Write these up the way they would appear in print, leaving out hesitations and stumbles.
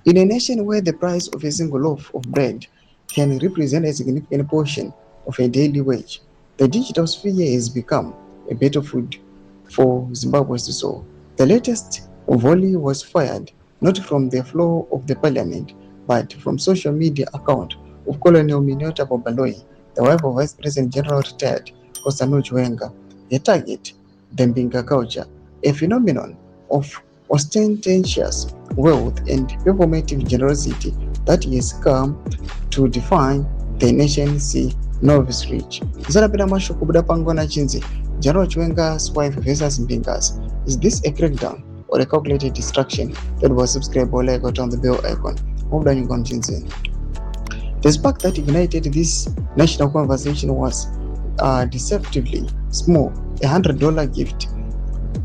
In a nation where the price of a single loaf of bread can represent a significant portion of a daily wage, the digital sphere has become a battlefield for Zimbabwe's soul. The latest volley was fired not from the floor of the parliament, but from social media account of Colonel Minota Bobaloi, the wife of Vice President General retired Kosano Chiwenga. The target, the Mbinga culture, a phenomenon of ostentatious wealth and performative generosity that has come to define the nation's novice rich. Zarapira mashoko buda pangona chinzi. General Chiwenga's wife versus Mbinga's. Is this a crackdown or a calculated distraction? That was subscribe or like or turn the bell icon. Hold on, you can chinzi. The spark that ignited this national conversation was deceptively small, $100 gift.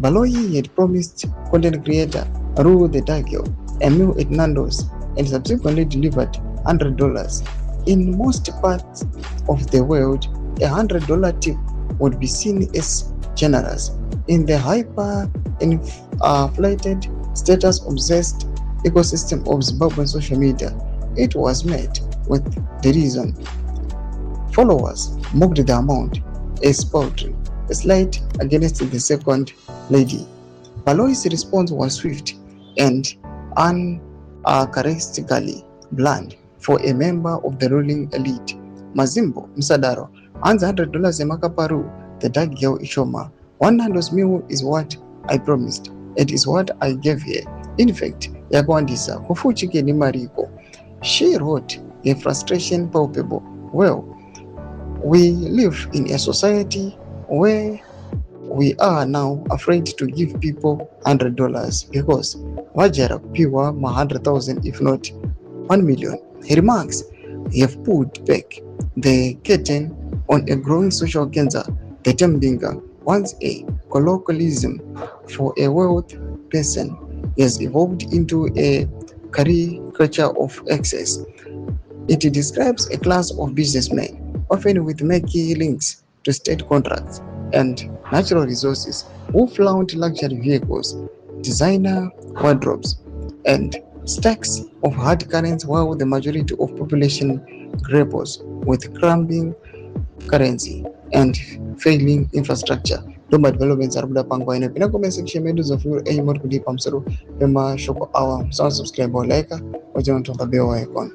Baloi had promised content creator Ru the Dagio a meal at Nando's and subsequently delivered $100. In most parts of the world, $100 tip would be seen as generous. In the hyper-inflated, status-obsessed ecosystem of Zimbabwean social media, it was met with derision. Followers mocked the amount as paltry, a slight against the second lady. Baloi's response was swift and uncharacteristically bland for a member of the ruling elite. Mazimbo Msadaro hands $100 Emakaparu, the dark girl Ishoma. One Nando's meal is what I promised. It is what I gave her. In fact, Yakwandisa, Kufu Chike ni Mariko. She wrote a frustration palpable. Well, we live in a society where we are now afraid to give people $100 because wajara kupiwa 100,000 if not 1 million. He remarks, "We have pulled back the curtain on a growing social cancer. The term Mbinga, once a colloquialism for a wealthy person, has evolved into a caricature of excess. It describes a class of businessmen, often with murky links to state contracts and natural resources, who flaunt luxury vehicles, designer wardrobes, and stacks of hard currency, while the majority of population grapples with crumbling currency and failing infrastructure." Lomba developments are buda pangwa ina pina comment section medu za furu aimor kudipa msuru pema shoko awa. So subscribe or like or join to the bell icon.